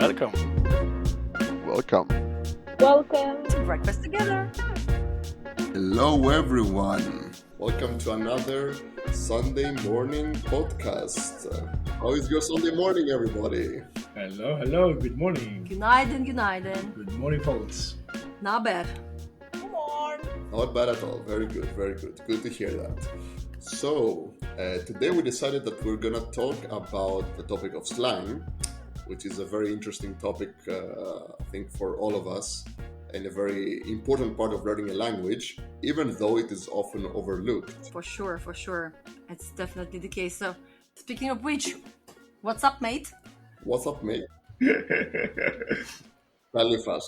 Welcome. Welcome. Welcome. to breakfast together. Hello, everyone. Welcome to another Sunday morning podcast. How is your Sunday morning, everybody? Hello. Good morning. Günaydın. Good morning, folks. Ne haber? Not bad at all. Very good, very good. Good to hear that. So, today we decided that we're going to talk about the topic of slang, which is a very interesting topic, I think, for all of us, and a very important part of learning a language, even though it is often overlooked. For sure. It's definitely the case. So, speaking of which, what's up, mate? What's up, mate? Califas.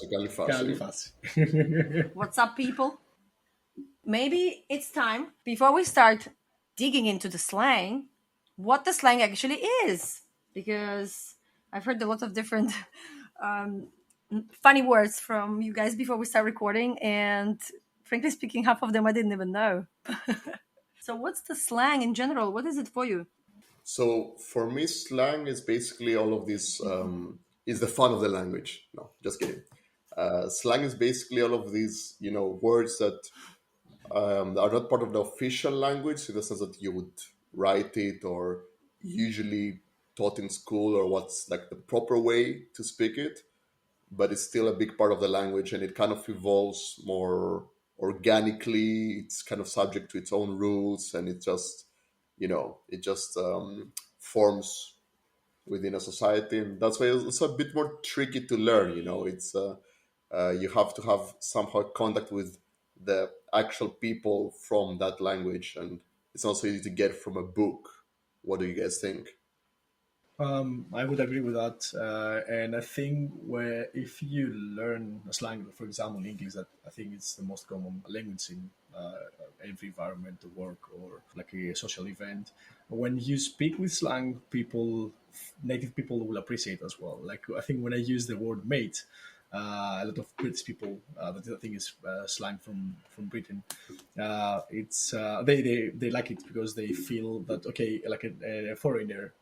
What's up, people? Maybe it's time, before we start digging into the slang, what the slang actually is. Because I've heard a lot of different funny words from you guys before we start recording, and frankly speaking, half of them I didn't even know. So what's the slang in general? What is it for you? So for me, slang is basically all of this, is the fun of the language. No, just kidding. Slang is basically all of these, words that are not part of the official language in the sense that you would write it or usually taught in school or what's like the proper way to speak it, but it's still a big part of the language and it kind of evolves more organically. It's kind of subject to its own rules and it just, forms within a society. And that's why it's a bit more tricky to learn, It's you have to have somehow contact with the actual people from that language, and it's not so easy to get from a book. What do you guys think? I would agree with that, and I think where if you learn a slang, for example, English, that I think it's the most common language in every environment, to work or like a social event. When you speak with slang, native people will appreciate as well. Like I think when I use the word mate, a lot of British people, that I think is slang from Britain. It's they like it because they feel that okay, like a foreigner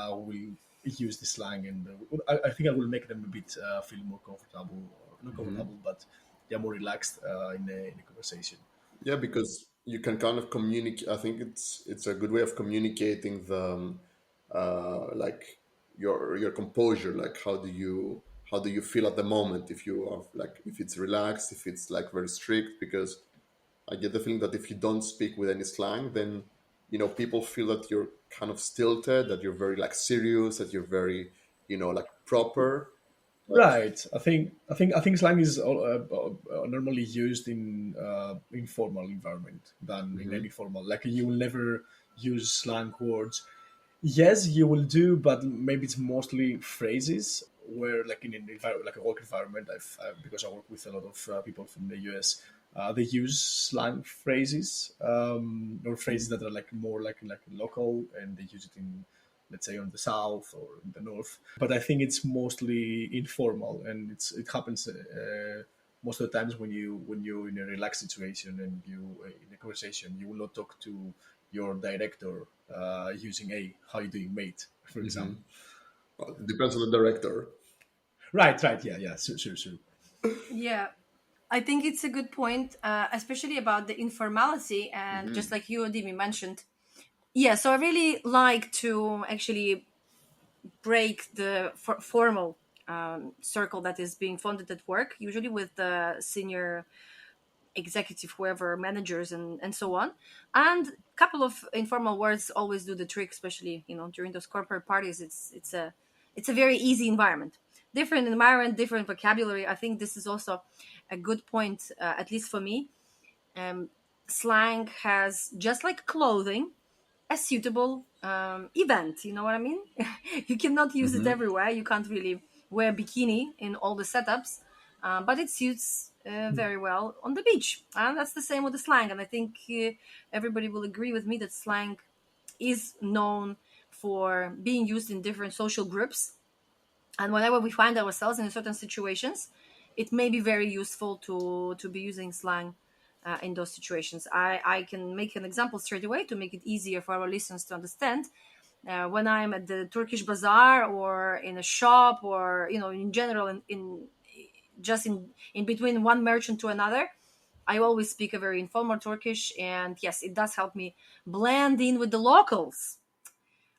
will use the slang, and I think I will make them a bit feel more comfortable, or not comfortable, but they're more relaxed in the conversation. Yeah, because you can kind of communicate. I think it's a good way of communicating the like your composure. Like how do you feel at the moment? If you are like if it's relaxed, if it's like very strict. Because I get the feeling that if you don't speak with any slang, then people feel that you're kind of stilted, that you're very like serious, that you're very like proper. But Right. I think slang is normally used in informal environment than in any formal. Like you will never use slang words. Yes, you will do, but maybe it's mostly phrases. Where like in an environment, like a work environment, because I work with a lot of people from the US, they use slang phrases, or phrases that are like more like local, and they use it in, let's say, on the south or in the north. But I think it's mostly informal, and it happens most of the times when you're in a relaxed situation and you in a conversation, you will not talk to your director using a "How you doing, mate?" for example. it depends on the director. Right. Yeah. Sure. Yeah, I think it's a good point, especially about the informality, and just like you, Dimi, mentioned. Yeah, so I really like to actually break the formal circle that is being funded at work, usually with the senior executive, whoever, managers, and so on. And a couple of informal words always do the trick, especially during those corporate parties. It's a very easy environment, different environment, different vocabulary. I think this is also a good point, at least for me. Slang has, just like clothing, a suitable event. You know what I mean? You cannot use it everywhere. You can't really wear a bikini in all the setups, but it suits very well on the beach. And that's the same with the slang. And I think everybody will agree with me that slang is known for being used in different social groups. And whenever we find ourselves in certain situations, it may be very useful to be using slang in those situations. I can make an example straight away to make it easier for our listeners to understand. When I'm at the Turkish bazaar or in a shop, or in general, in just in between one merchant to another, I always speak a very informal Turkish, and yes, it does help me blend in with the locals.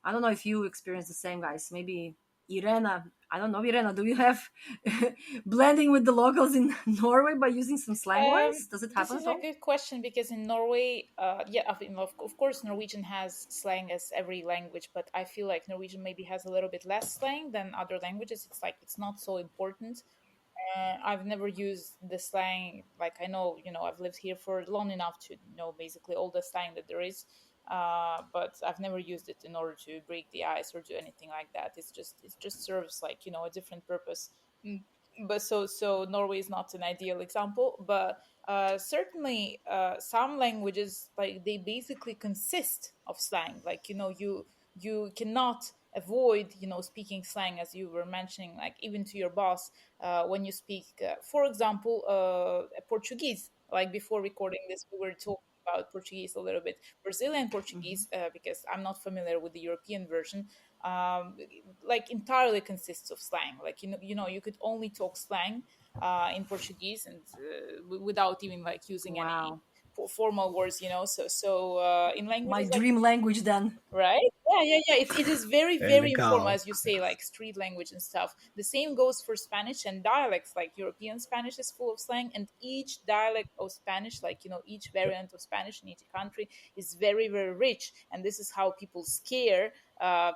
I don't know if you experience the same, guys. Maybe Irena. I don't know, Irena. Do you have blending with the locals in Norway by using some slang words? Does it This happen is at a all? good question because in Norway, yeah, I mean, of course, Norwegian has slang as every language, but I feel like Norwegian maybe has a little bit less slang than other languages. It's like it's not so important. I've never used the slang. Like I know, I've lived here for long enough to know basically all the slang that there is. But I've never used it in order to break the ice or do anything like that. It just serves like a different purpose. Mm, But so Norway is not an ideal example, but certainly some languages like they basically consist of slang. Like you cannot avoid speaking slang as you were mentioning, like even to your boss when you speak, for example, Portuguese. Like before recording this, we were talking about Portuguese a little bit. Brazilian Portuguese, because I'm not familiar with the European version, um, like entirely consists of slang. Like you could only talk slang in Portuguese and without even like using any Wow, formal words. In my languages like dream language then. right? Yeah. It is very, É very informal, legal. as you say, like street language and stuff. The same goes for Spanish and dialects. Like European Spanish is full of slang, and each dialect of Spanish, like each variant of Spanish in each country is very, very rich. And this is how people scare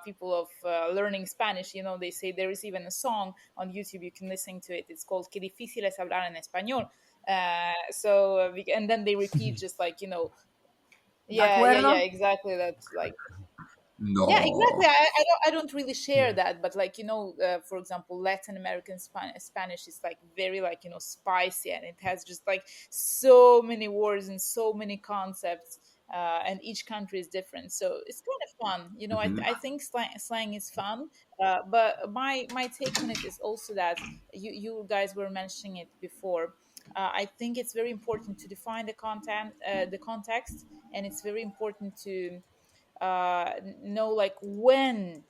people of learning Spanish. They say there is even a song on YouTube you can listen to it. It's called "Qué difícil es hablar en español." And then they repeat just like De yeah, acuerdo? exactly. That's like yeah, exactly. No. I don't really share Yeah. that, but like for example, Latin American Spanish is like very like spicy, and it has just like so many words and so many concepts, and each country is different, so it's kind of fun. I think slang is fun, but my take on it is also that you guys were mentioning it before. I think it's very important to define the content, the context, and it's very important to know like when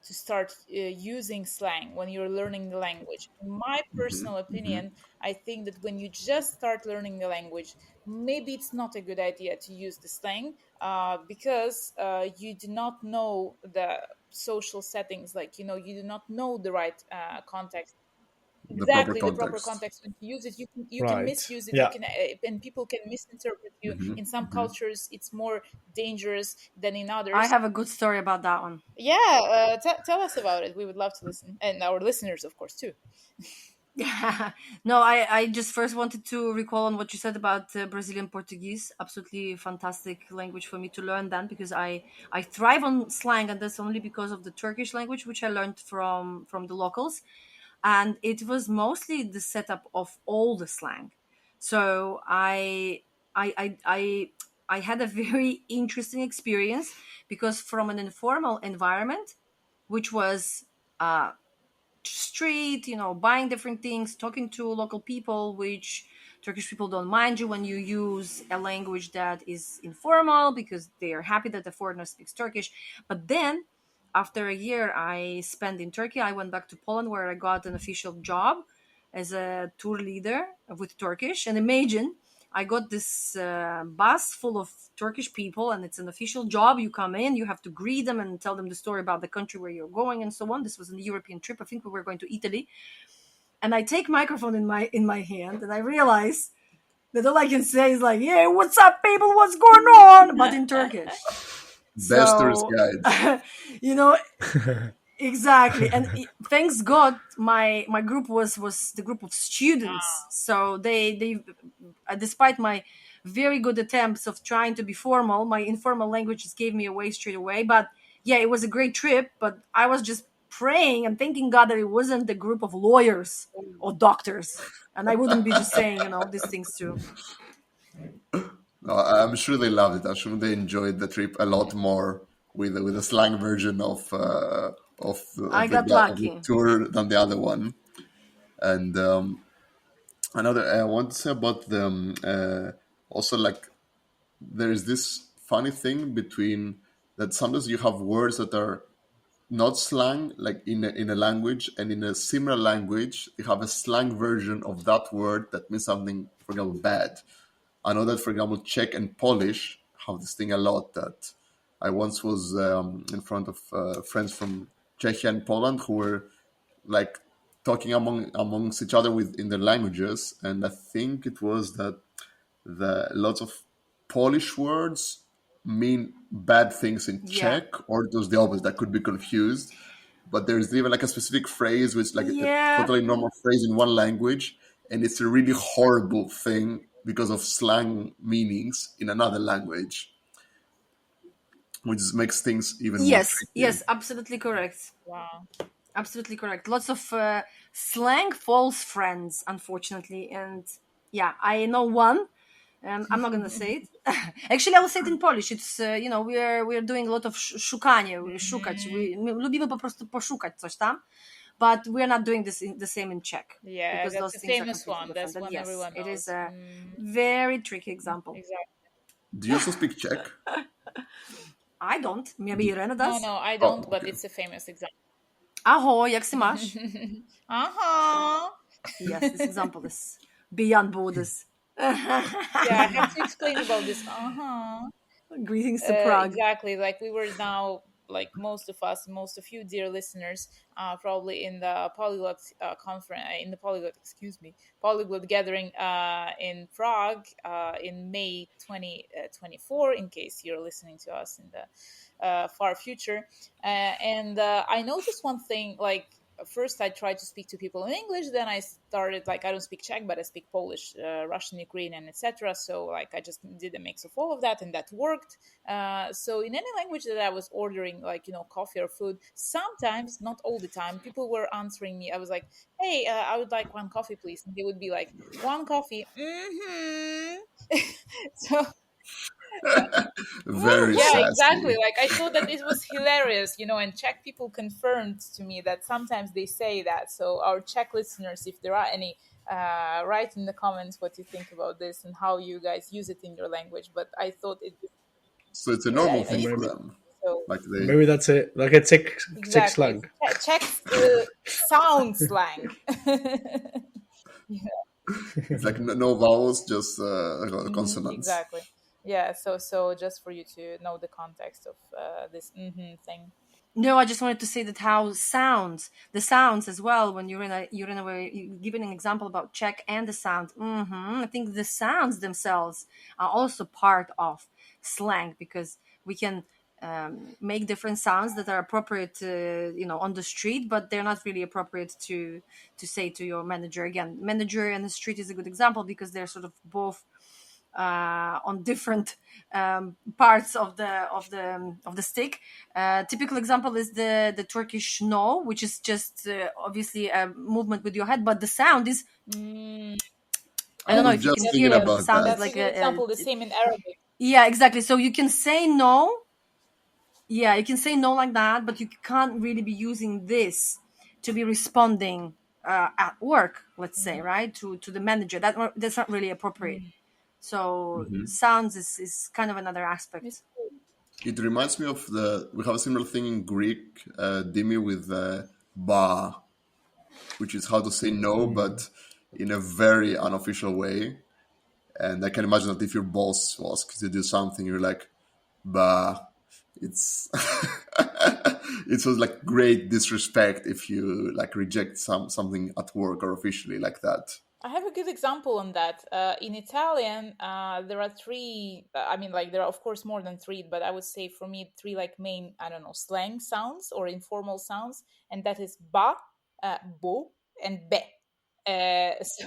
to start using slang when you're learning the language. In my personal opinion, I think that when you just start learning the language, maybe it's not a good idea to use the slang because you do not know the social settings, like you do not know the right context. The proper Exactly, the proper context. context when to use it. You can Right. misuse it. You Yeah. can and people can misinterpret you. In some cultures it's more dangerous than in I others. have a good story about that one. Yeah, tell us about it. We would love to listen, and our listeners, of course, too. No, I just first wanted to recall on what you said about Brazilian Portuguese. Absolutely fantastic language for me to learn then, because I thrive on slang, and that's only because of the Turkish language, which I learned from the locals, and it was mostly the setup of all the slang. So I I had a very interesting experience, because from an informal environment, which was street, buying different things, talking to local people, which Turkish people don't mind you when you use a language that is informal, because they are happy that the foreigner speaks Turkish. But then, after a year I spent in Turkey, I went back to Poland, where I got an official job as a tour leader with Turkish. And imagine, I got this bus full of Turkish people, and it's an official job. You come in, you have to greet them and tell them the story about the country where you're going and so on. This was a European trip. I think we were going to Italy. And I take microphone in my hand, and I realize that all I can say is like, "Yeah, what's up, people? What's going on?" But in Turkish. Best tourist So, guide. you know, exactly. And thanks God, my group was the group of students, so they despite my very good attempts of trying to be formal, my informal language just gave me away straight away. But yeah, it was a great trip, but I was just praying and thanking God that it wasn't the group of lawyers or doctors, and I wouldn't be just saying these things too. No, I'm sure they loved it. I'm sure they enjoyed the trip a lot more with a slang version I of got of the lucky. tour than the other one. And another I want to say about them also like there's this funny thing between that sometimes you have words that are not slang, like in a language, and in a similar language, you have a slang version of that word that means something, for example, bad. I know that, for example, Czech and Polish have this thing a lot. That I once was in front of friends from Czechia and Poland who were like talking amongst each other in their languages, and I think it was that the lots of Polish words mean bad things in Yeah. Czech, or it was the opposite. That could be confused. But there's even like a specific phrase, which like a Yeah. totally normal phrase in one language, and it's a really horrible thing because of slang meanings in another language, which makes things even more Yes. tricky. Yes. Absolutely correct. Wow. Absolutely correct. Lots of slang false friends, unfortunately, and yeah, I know one. I'm not gonna say it. Actually, I will say it in Polish. It's we're doing a lot of szukanie, szukać. My lubimy po prostu poszukać coś tam, but we're not doing the same in Czech Yeah, because that's those a things are famous completely one. different. That's And one yes, everyone it is knows. a very tricky example. Exactly. Do you also speak Czech? I don't. Maybe Irena No, does. no, I Oh, don't, but okay. it's a famous example. Ahoj, jak si máš? Uh-huh. Yes, this example is beyond borders. Yeah, I have to explain about this. Uh-huh. Greetings to Prague. Exactly. Like we were now, like most of us, most of you, dear listeners, probably in the polyglot conference, in the polyglot, excuse me, polyglot gathering in Prague in May 2024. In case you're listening to us in the far future, and I noticed one thing, like first I tried to speak to people in English, then I started, like, I don't speak Czech, but I speak Polish, Russian, Ukrainian, etc. So like I just did a mix of all of that, and that worked. So in any language that I was ordering, like, coffee or food, sometimes, not all the time, people were answering me. I was like, hey, I would like one coffee, please, and they would be like, one coffee. So Very yeah, exactly. sassy. Like I thought that it was hilarious, and Czech people confirmed to me that sometimes they say that. So our Czech listeners, if there are any, write in the comments what you think about this and how you guys use it in your language. But I thought it was, So it's a yeah, normal thing for Maybe them. so Like they, maybe that's it. Like a Czech exactly, slang. Czech sound slang. it's like no vowels, just consonants. Exactly. Yeah. So just for you to know the context of this thing. No, I just wanted to say that how the sounds as well. When Irena were giving an example about Czech and the sound. I think the sounds themselves are also part of slang because we can make different sounds that are appropriate, on the street, but they're not really appropriate to say to your manager. Again, manager and the street is a good example because they're sort of both on different parts of the stick. Typical example is the Turkish no, which is just obviously a movement with your head, but the sound is. I I don't know was if you just can thinking hear it. The about sound is that. That's a like good example. The same in Arabic. yeah, exactly. So you can say no. Yeah, you can say no like that, but you can't really be using this to be responding at work. Let's say, right, to the manager. That's not really appropriate. So sounds is kind of another aspect. It reminds me of we have a similar thing in Greek, Dimi, with ba, which is how to say no, but in a very unofficial way. And I can imagine that if your boss asks you to do something, you're like, ba. It's it was like great disrespect if you like reject something at work or officially like that. I have a good example on that. In Italian, there are three. I mean, like there are of course more than three, but I would say for me three like main, I don't know, slang sounds or informal sounds, and that is ba, bo, and be. So,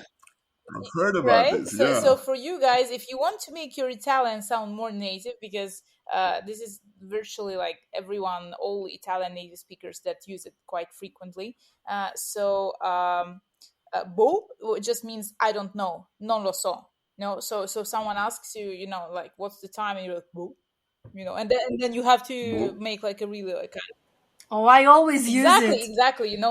I've heard about right. this, So yeah. for you guys, if you want to make your Italian sound more native, because this is virtually like everyone, all Italian native speakers that use it quite frequently. Bo just means I don't know, non lo so. No, so someone asks you, like what's the time, and you're like bo, and then you have to Bo. make like a really like Oh, I always use exactly, it, exactly, and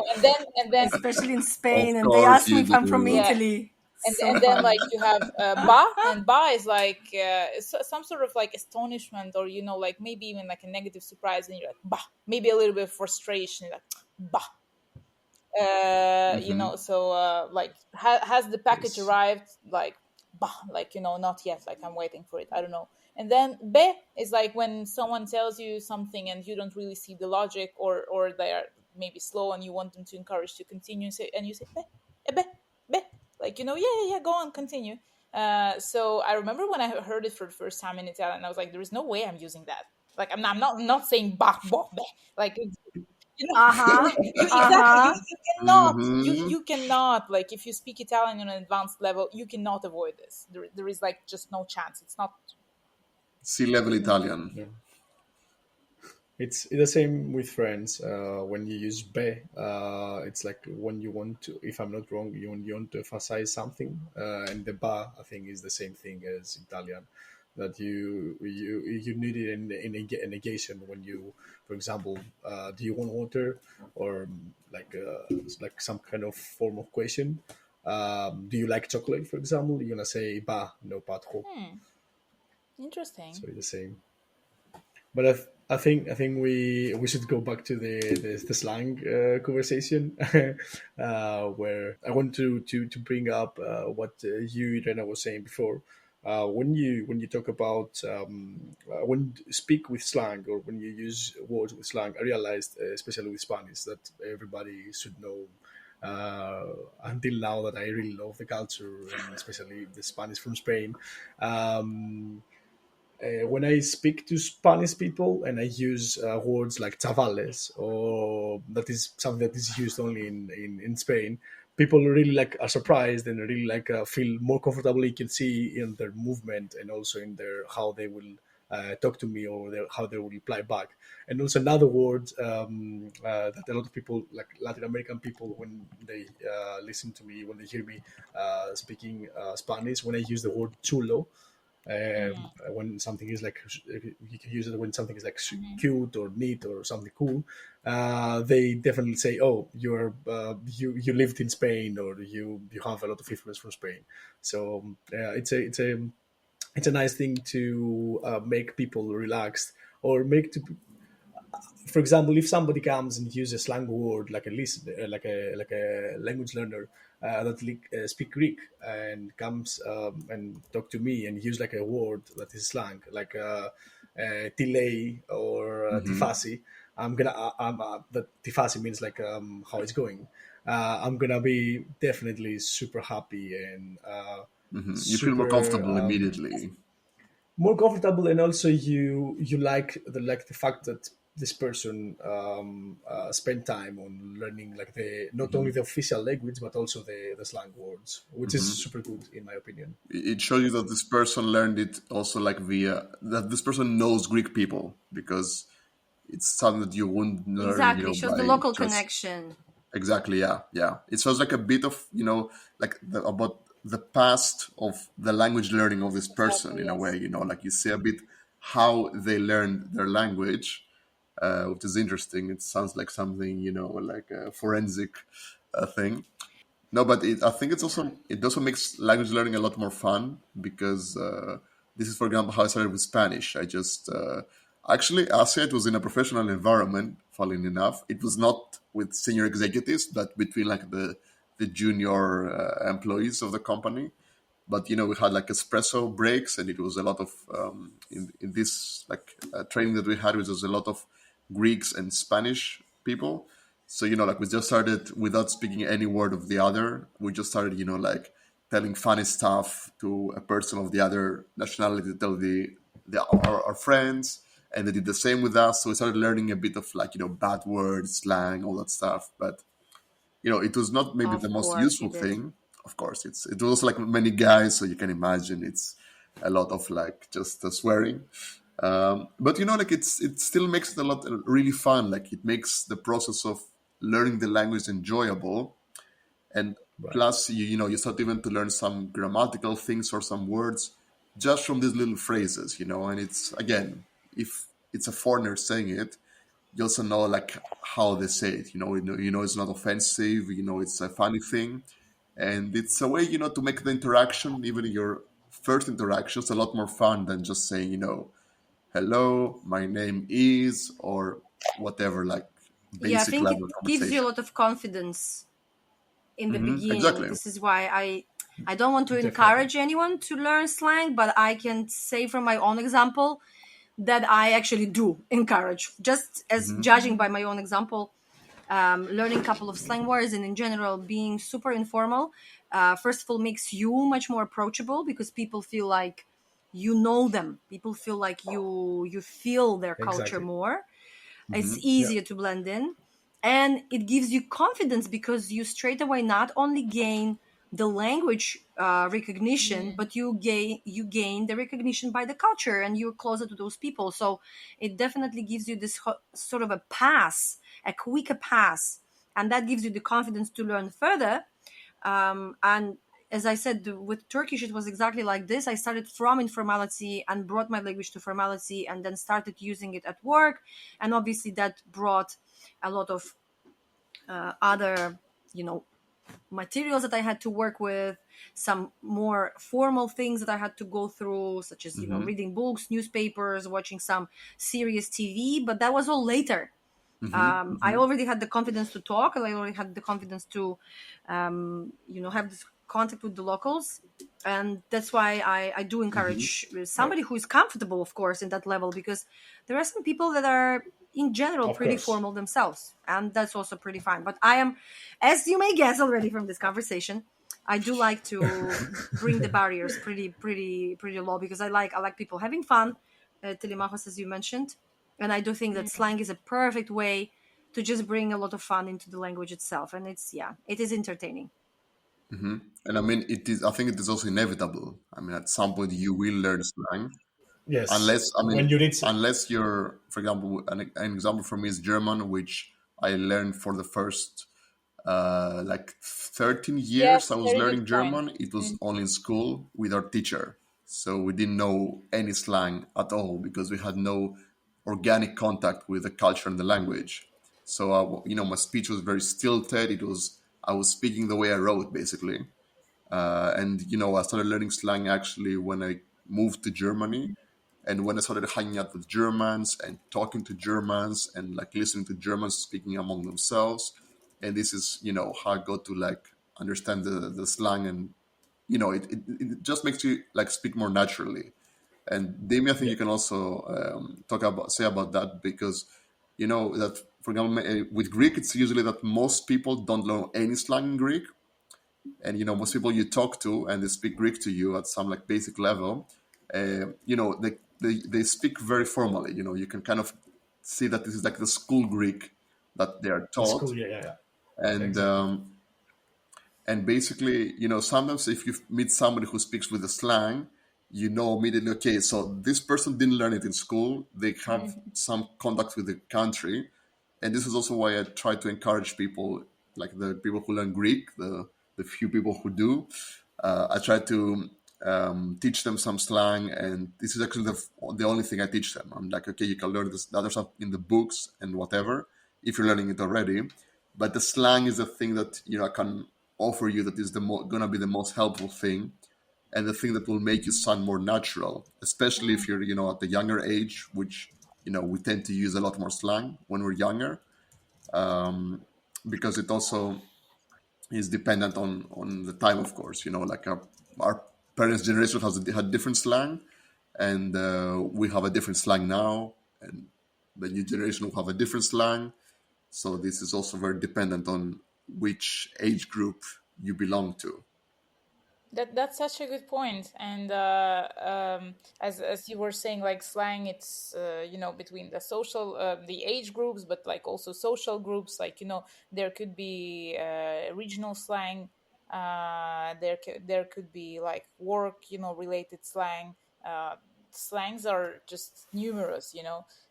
then especially in Of Spain, and they course ask me you if I'm from do. yeah, Italy. So and then like fun. you have ba, and ba is like some sort of like astonishment, or like maybe even like a negative surprise, and you're like ba, maybe a little bit of frustration, you're like ba. So like has the package Yes. arrived, like bah, like not yet, like I'm waiting for it, I don't know. And then be is like when someone tells you something and you don't really see the logic, or they are maybe slow and you want them to encourage to continue, and you say be, be, be, like yeah, go on, continue. So I remember when I heard it for the first time in Italian, I was like, there is no way I'm using that. Like I'm not saying bah, bah, be. Like Uh-huh. you exactly, Uh-huh. you cannot, Mm-hmm. you cannot, like if you speak Italian on an advanced level, you cannot avoid this. There is like just no chance. It's not. Sea-level Italian. Yeah. It's the same with friends. When you use be, it's like when you want to, if I'm not wrong, you want to emphasize something, and the ba, I think, is the same thing as Italian. That you need it in a negation when you, for example, do you want water, or it's like some kind of form of question. Do you like chocolate, for example? You're gonna say ba, no pas trop. Hmm, So interesting. it's the same. But I think we should go back to the slang conversation, where I want to bring up what you, Irena, was saying before. When you talk about when you speak with slang, or when you use words with slang, I realized, especially with Spanish, that everybody should know. Until now, that I really love the culture, and especially the Spanish from Spain. Um, when I speak to Spanish people and I use words like chavales, or that is something that is used only in Spain, people really like are surprised and really like feel more comfortable. You can see in their movement, and also in their how they will talk to me, or how they will reply back. And also another word that a lot of people, like Latin American people, when they listen to me, when they hear me speaking Spanish, when I use the word chulo, when something is like, you can use it when something is like cute or neat or something cool. They definitely say, oh, you lived in Spain, or you have a lot of influence from Spain. So it's a nice thing to make people relaxed, or make to, for example, if somebody comes and uses a slang word, like a list, like a language learner that speak Greek, and comes and talk to me and use like a word that is slang, like delay, or Mm-hmm. tifasi. That tifasi means like how it's going. I'm gonna be definitely super happy, and Mm-hmm. You feel more super comfortable immediately. more comfortable. And also you like the fact that this person spent time on learning, like the not Mm-hmm. only the official language, but also the slang words, which is Mm-hmm. super good in my opinion. It shows you that this person learned it also like via that this person knows Greek people, because it's something that you wouldn't learn, Exactly. Shows the by local just connection. exactly. Yeah, yeah. It shows like a bit of like about the past of the language learning of this person Exactly, in a way. yes. Like you see a bit how they learned their language, which is interesting. It sounds like something like a forensic thing. No, but I think it also makes language learning a lot more fun, because this is, for example, how I started with Spanish. I just actually, I say it was in a professional environment. Funnily enough, it was not with senior executives, but between like the junior employees of the company. But we had like espresso breaks, and it was a lot of in this like training that we had, which was a lot of Greeks and Spanish people. So like we just started without speaking any word of the other. We just started like telling funny stuff to a person of the other nationality to tell our friends, and they did the same with us. So we started learning a bit of like bad words, slang, all that stuff. But it was not maybe the Of most course, you useful did. thing. Of course, it was like many guys, so you can imagine it's a lot of like just swearing. But like it still makes it a lot really fun. Like it makes the process of learning the language enjoyable, and Right. plus you start even to learn some grammatical things or some words just from these little phrases. And it's again, if it's a foreigner saying it, you also know like how they say it. It's not offensive. It's a funny thing, And it's a way, to make the interaction, even your first interactions, a lot more fun than just saying, hello, my name is, or whatever, like Yeah, I basic think level it gives you a conversation. lot of confidence in the beginning. Exactly. This is why I don't want to Definitely. encourage anyone to learn slang, but I can say from my own example that I actually do encourage, just as judging by my own example, learning a couple of slang words and in general being super informal. First of all, makes you much more approachable because people feel like you know them. People feel like you feel their culture Exactly. more. It's Yeah. easier to blend in, and it gives you confidence because you straight away not only gain the language recognition, but you gain the recognition by the culture, and you're closer to those people. So it definitely gives you this sort of a pass, a quicker pass, and that gives you the confidence to learn further. And as I said, with Turkish, it was exactly like this. I started from informality and brought my language to formality, and then started using it at work. And obviously, that brought a lot of other, you know, materials that I had to work with, some more formal things that I had to go through, such as, Hmm. reading books, newspapers, watching some serious TV. But that was all later. Hmm. I Hmm. already had the confidence to talk, and I already had the confidence to, have this contact with the locals. And that's why I do Hmm. encourage Yeah. somebody who is comfortable, of course, in that level, because there are some people that are, in general, Of pretty course. formal themselves, and that's also pretty fine. But I am, as you may guess already from this conversation, I do like to bring the barriers pretty low because I like people having fun, Telemachos, as you mentioned, and I do think that slang is a perfect way to just bring a lot of fun into the language itself, and it is entertaining. Hmm. And I mean, it is. I think it is also inevitable. I mean, at some point you will learn slang, Yes. unless I mean, When you need. unless you're, for example, an example for me is German, which I learned for the first like 13 years. I Yes, was very good learning point. German. It was only in school with our teacher, so we didn't know any slang at all because we had no organic contact with the culture and the language. So my speech was very stilted. It was I was speaking the way I wrote, basically. And I started learning slang actually when I moved to Germany, and when I started hanging out with Germans and talking to Germans and like listening to Germans speaking among themselves. And this is how I got to like understand the slang, and it just makes you like speak more naturally. And Demi, I think Yeah. you can also say about that, because that, for example, with Greek, it's usually that most people don't know any slang in Greek, and most people you talk to and they speak Greek to you at some like basic level, they speak very formally. You can kind of see that this is like the school Greek that they are The taught. school. Yeah. Yeah. Yeah. and Exactly. um, and basically, sometimes if you meet somebody who speaks with a slang, you know immediately, okay, so this person didn't learn it in school. They have some contact with the country. And this is also why I try to encourage people, like the people who learn Greek, the few people who do. I try to teach them some slang, and this is actually the only thing I teach them. I'm like, okay, you can learn this, the other stuff in the books and whatever, if you're learning it already. But the slang is the thing that I can offer you, that is gonna be the most helpful thing, and the thing that will make you sound more natural, especially if you're at the younger age, which we tend to use a lot more slang when we're younger, because it also is dependent on the time, of course. Like our parents' generation had different slang, and we have a different slang now, and the new generation will have a different slang. So this is also very dependent on which age group you belong to. That's such a good point. And as you were saying, like slang, it's between the social, the age groups, but like also social groups. Like there could be regional slang. There could be like work related slang. Uh, Slangs are just numerous,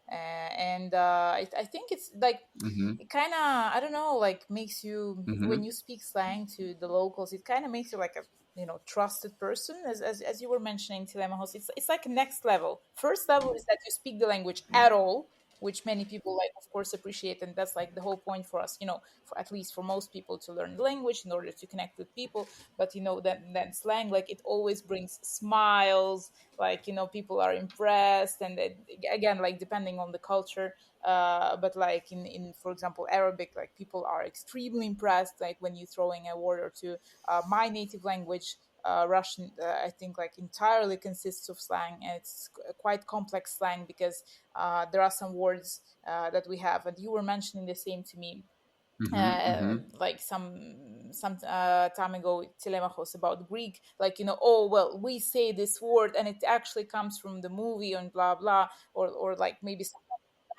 and I think it's like Mm-hmm. it kind of, I don't know, like makes you, when Mm-hmm. you speak slang to the locals, it kind of makes you like a trusted person, as you were mentioning, Telemachos. It's like next level. First level is that you speak the language at all, which many people like, of course, appreciate. And that's like the whole point for us, for at least for most people, to learn the language in order to connect with people. But then slang, like, it always brings smiles, like, people are impressed. And again, like, depending on the culture, but like in for example Arabic, like, people are extremely impressed, like, when you throwing a word or two. My native language, Russian, I think, like, entirely consists of slang, and it's quite complex slang, because there are some words that we have, and you were mentioning the same to me, like some time ago, Telemachos, about Greek, like, oh well, we say this word and it actually comes from the movie and blah blah, or like maybe some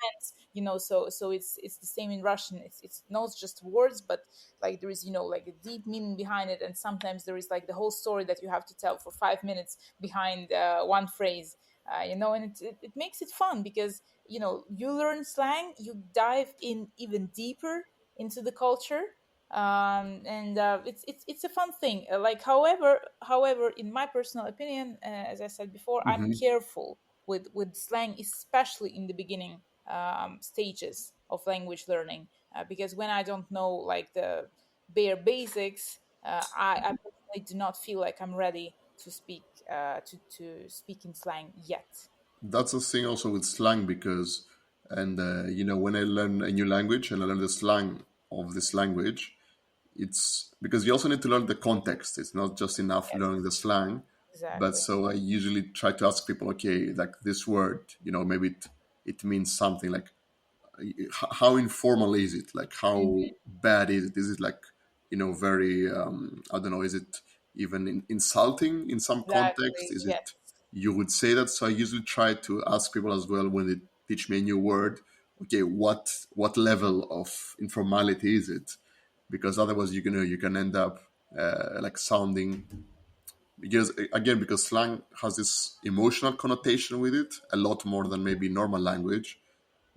sense, so it's the same in Russian. It's not just words, but like there is, like, a deep meaning behind it, and sometimes there is like the whole story that you have to tell for 5 minutes behind one phrase. And it makes it fun, because you learn slang, you dive in even deeper into the culture, and it's a fun thing. Like, however, in my personal opinion, as I said before, I'm Hmm. careful with slang, especially in the beginning stages of language learning, because when I don't know, like, the bare basics, I personally do not feel like I'm ready to speak to speak in slang yet. That's the thing also with slang, because, and when I learn a new language and I learn the slang of this language, it's because you also need to learn the context. It's not just enough Yes, learning the slang. But exactly. so I usually try to ask people, okay, like this word, maybe it means something like, how informal is it? Like, how Mhm. bad is it? Is it like, very, I don't know, is it even insulting in some context? Exactly. Is Yes. it, you would say that? So I usually try to ask people as well when they teach me a new word, okay, what level of informality is it? Because otherwise you can end up like sounding, because again, because slang has this emotional connotation with it a lot more than maybe normal language.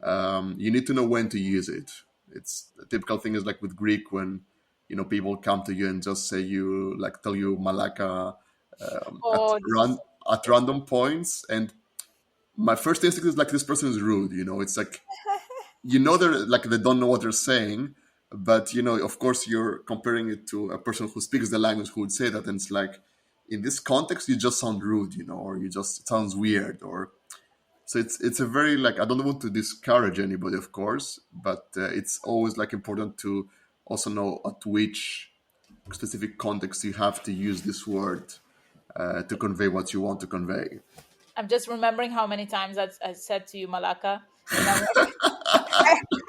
You need to know when to use it. It's a typical thing is like with Greek, when people come to you and just say, you like, tell you malaka at Oh, this is at yes. random points, and my first instinct is like, this person is rude. It's like, they're like, they don't know what they're saying, but of course you're comparing it to a person who speaks the language who would say that, and it's like, in this context you just sound rude, or you just, it sounds weird, or so it's a very, like, I don't want to discourage anybody, of course, but it's always like important to also know at which specific context you have to use this word to convey what you want to convey. I'm just remembering how many times I said to you Malaka, and I'm like,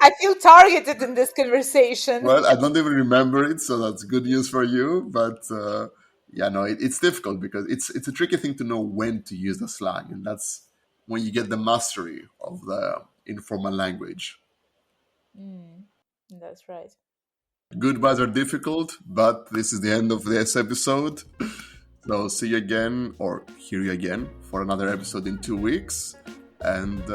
I feel targeted in this conversation. Well, I don't even remember it, so that's good news for you. But yeah, no, it's difficult because it's a tricky thing to know when to use the slang, and that's when you get the mastery of the informal language. Mm, that's right. Goodbyes are difficult, but this is the end of this episode. So see you again, or hear you again for another episode in 2 weeks. And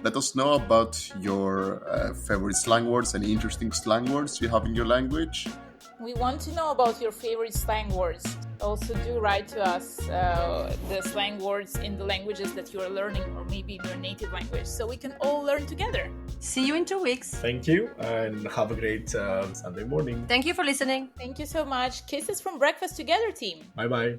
let us know about your favorite slang words and interesting slang words you have in your language. We want to know about your favorite slang words. Also, do write to us the slang words in the languages that you are learning, or maybe in your native language, so we can all learn together. See you in 2 weeks. Thank you, and have a great Sunday morning. Thank you for listening. Thank you so much. Kisses from Breakfast Together team. Bye bye.